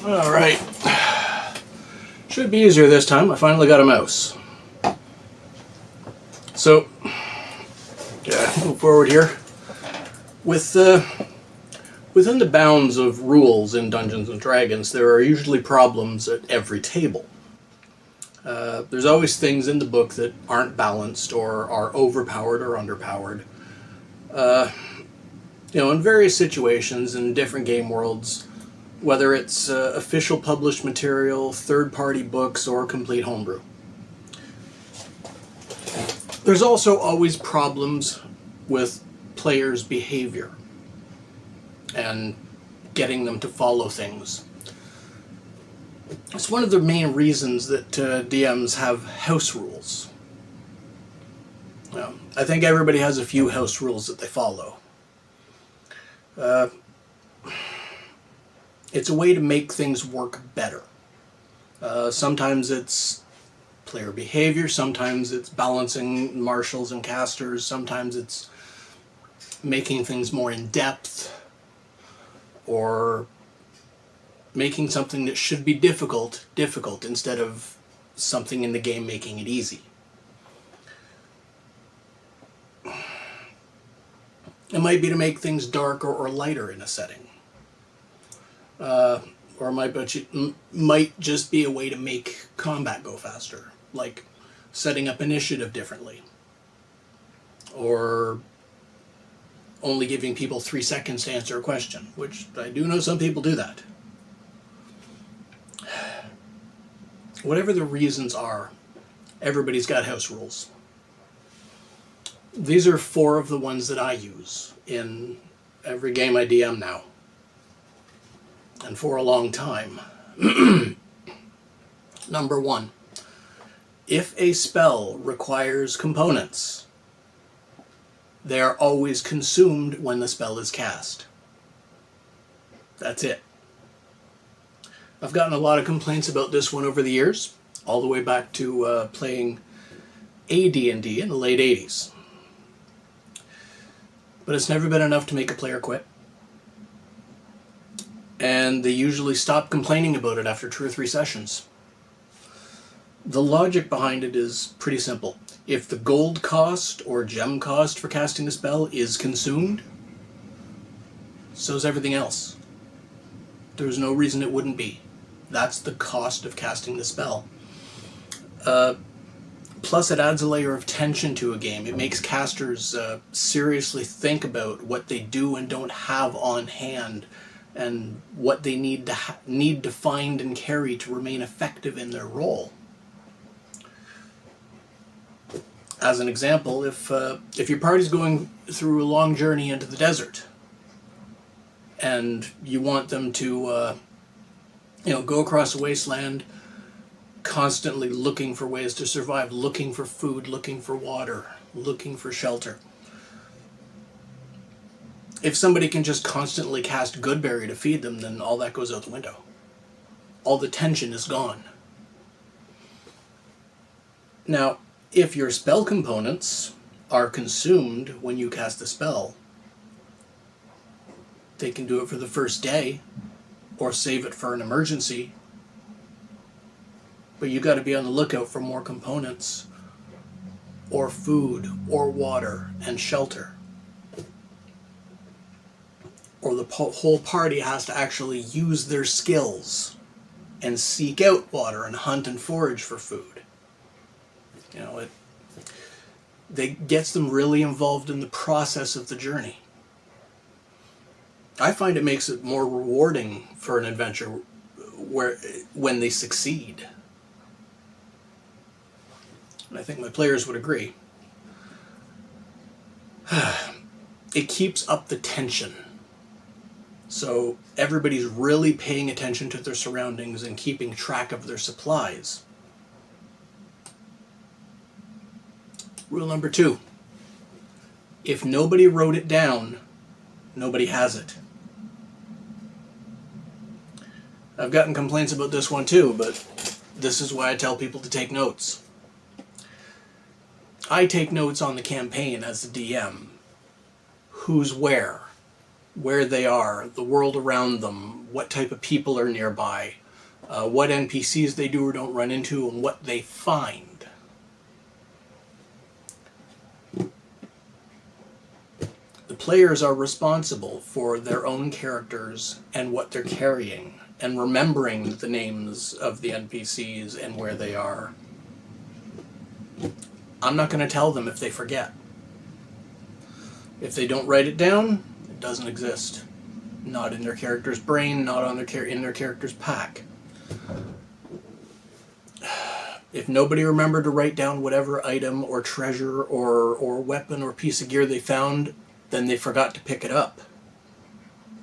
Alright. Should be easier this time. I finally got a mouse. So, yeah, move forward here. Within the bounds of rules in Dungeons & Dragons, there are usually problems at every table. There's always things in the book that aren't balanced or are overpowered or underpowered. In various situations in different game worlds, whether it's official published material, third-party books, or complete homebrew. There's also always problems with players' behavior and getting them to follow things. It's one of the main reasons that DMs have house rules. I think everybody has a few house rules that they follow. It's a way to make things work better. Sometimes it's player behavior, sometimes it's balancing marshals and casters, sometimes it's making things more in-depth, or making something that should be difficult instead of something in the game making it easy. It might be to make things darker or lighter in a setting. Or it might just be a way to make combat go faster, like setting up initiative differently. Or only giving people 3 seconds to answer a question, which I do know some people do that. Whatever the reasons are, everybody's got house rules. These are 4 of the ones that I use in every game I DM now. And for a long time. Number 1. If a spell requires components, they are always consumed when the spell is cast. That's it. I've gotten a lot of complaints about this one over the years, all the way back to playing D&D in the late 80s. But it's never been enough to make a player quit. And they usually stop complaining about it after 2 or 3 sessions. The logic behind it is pretty simple. If the gold cost or gem cost for casting a spell is consumed, so's everything else. There's no reason it wouldn't be. That's the cost of casting the spell. Plus, it adds a layer of tension to a game. It makes casters seriously think about what they do and don't have on hand, and what they need to find and carry to remain effective in their role. As an example, if your party's going through a long journey into the desert, and you want them to go across a wasteland, constantly looking for ways to survive, looking for food, looking for water, looking for shelter. If somebody can just constantly cast Goodberry to feed them, then all that goes out the window. All the tension is gone. Now, if your spell components are consumed when you cast a spell, they can do it for the first day, or save it for an emergency. But you got to be on the lookout for more components, or food, or water, and shelter. Or the whole party has to actually use their skills and seek out water and hunt and forage for food. It gets them really involved in the process of the journey. I find it makes it more rewarding for an adventure when they succeed. And I think my players would agree. It keeps up the tension. So everybody's really paying attention to their surroundings and keeping track of their supplies. Rule number 2. If nobody wrote it down, nobody has it. I've gotten complaints about this one too, but this is why I tell people to take notes. I take notes on the campaign as the DM. Who's where, where they are, the world around them, what type of people are nearby, what NPCs they do or don't run into, and what they find. The players are responsible for their own characters and what they're carrying, and remembering the names of the NPCs and where they are. I'm not going to tell them if they forget. If they don't write it down, it doesn't exist. Not in their character's brain, not on in their character's pack. If nobody remembered to write down whatever item or treasure or weapon or piece of gear they found, then they forgot to pick it up.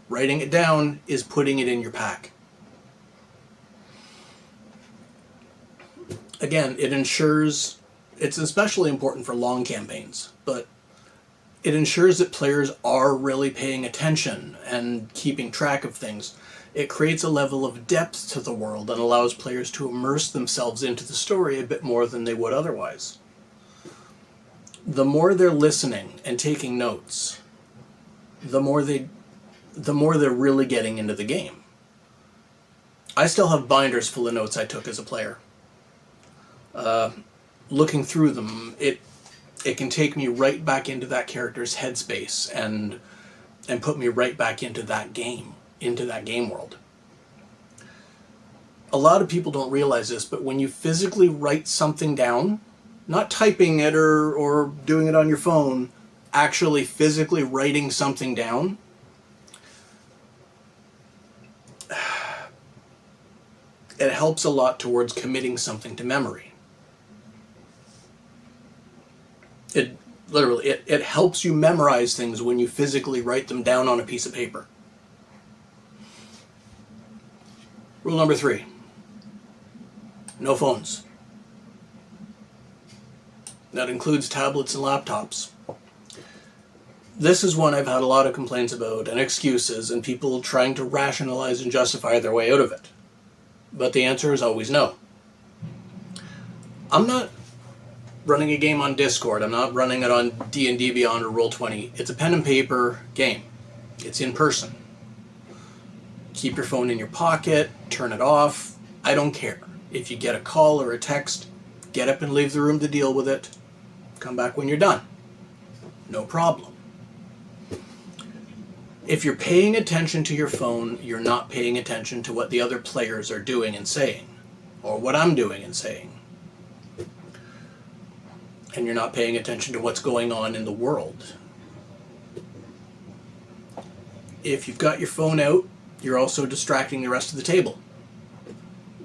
Writing it down is putting it in your pack. Again, it ensures, it's especially important for long campaigns, but it ensures that players are really paying attention and keeping track of things. It creates a level of depth to the world and allows players to immerse themselves into the story a bit more than they would otherwise. The more they're listening and taking notes, the more they're really getting into the game. I still have binders full of notes I took as a player. Looking through them, it can take me right back into that character's headspace and put me right back into that game world. A lot of people don't realize this, but when you physically write something down, not typing it or doing it on your phone, actually physically writing something down, it helps a lot towards committing something to memory. It helps you memorize things when you physically write them down on a piece of paper. Rule number 3. No phones. That includes tablets and laptops. This is one I've had a lot of complaints about and excuses and people trying to rationalize and justify their way out of it. But the answer is always no. I'm not running a game on Discord. I'm not running it on D&D Beyond or Roll20. It's a pen and paper game. It's in person. Keep your phone in your pocket, turn it off. I don't care. If you get a call or a text, get up and leave the room to deal with it. Come back when you're done. No problem. If you're paying attention to your phone, you're not paying attention to what the other players are doing and saying, or what I'm doing and saying. And you're not paying attention to what's going on in the world. If you've got your phone out, you're also distracting the rest of the table.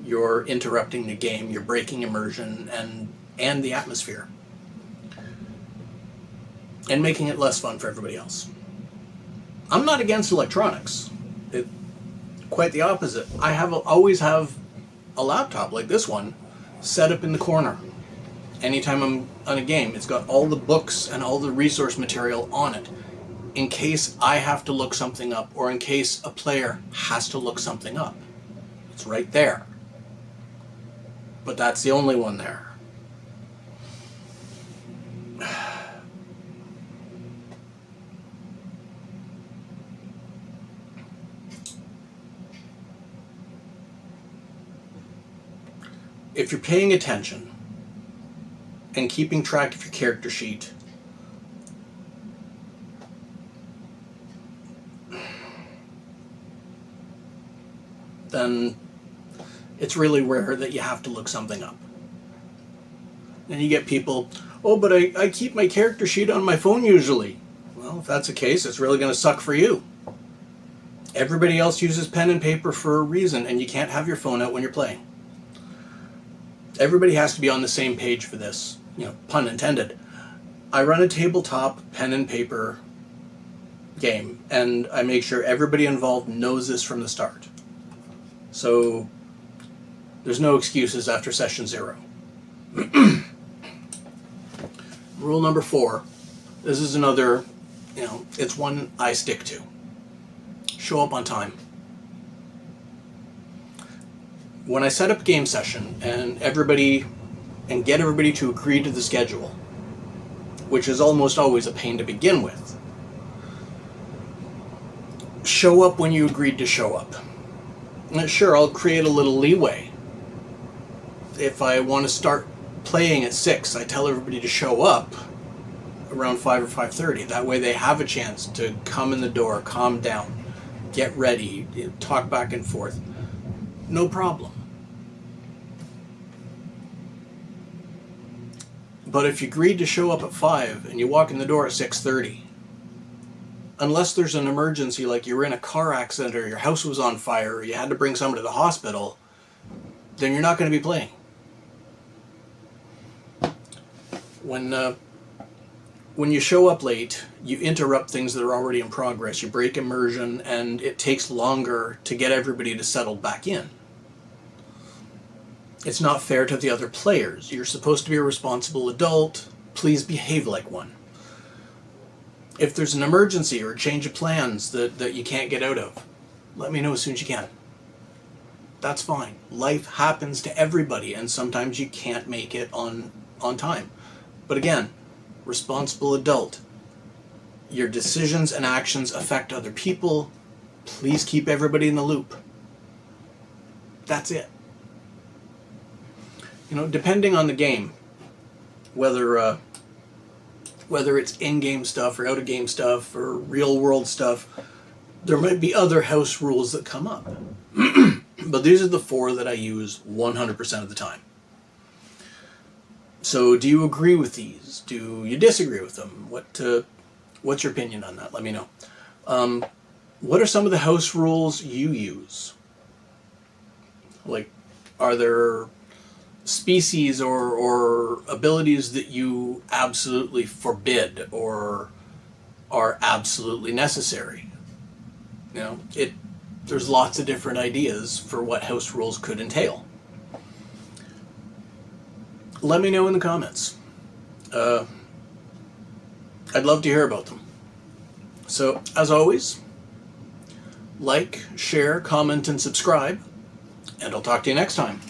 You're interrupting the game, you're breaking immersion and the atmosphere. And making it less fun for everybody else. I'm not against electronics. Quite the opposite. I always have a laptop like this one set up in the corner. Anytime I'm on a game, it's got all the books and all the resource material on it, in case I have to look something up, or in case a player has to look something up. It's right there. But that's the only one there. If you're paying attention and keeping track of your character sheet, then it's really rare that you have to look something up. And you get people, oh, but I keep my character sheet on my phone usually. Well, if that's the case, it's really going to suck for you. Everybody else uses pen and paper for a reason, and you can't have your phone out when you're playing. Everybody has to be on the same page for this, pun intended. I run a tabletop pen and paper game, and I make sure everybody involved knows this from the start. So there's no excuses after session 0. Rule number 4. This is another, it's one I stick to. Show up on time. When I set up a game session and get everybody to agree to the schedule, which is almost always a pain to begin with, show up when you agreed to show up. Sure, I'll create a little leeway. If I want to start playing at 6, I tell everybody to show up around 5 or 5:30. That way they have a chance to come in the door, calm down, get ready, talk back and forth. No problem. But if you agreed to show up at 5 and you walk in the door at 6:30, unless there's an emergency, like you were in a car accident or your house was on fire or you had to bring someone to the hospital, then you're not going to be playing. When you show up late, you interrupt things that are already in progress. You break immersion, and it takes longer to get everybody to settle back in. It's not fair to the other players. You're supposed to be a responsible adult. Please behave like one. If there's an emergency or a change of plans that you can't get out of, let me know as soon as you can. That's fine. Life happens to everybody, and sometimes you can't make it on time. But again, responsible adult. Your decisions and actions affect other people. Please keep everybody in the loop. That's it. Depending on the game, whether it's in-game stuff or out-of-game stuff or real-world stuff, there might be other house rules that come up. But these are the 4 that I use 100% of the time. So do you agree with these? Do you disagree with them? What's your opinion on that? Let me know. What are some of the house rules you use? Like, are there species or abilities that you absolutely forbid or are absolutely necessary? There's lots of different ideas for what house rules could entail. Let me know in the comments. I'd love to hear about them. So, as always, like, share, comment, and subscribe, and I'll talk to you next time.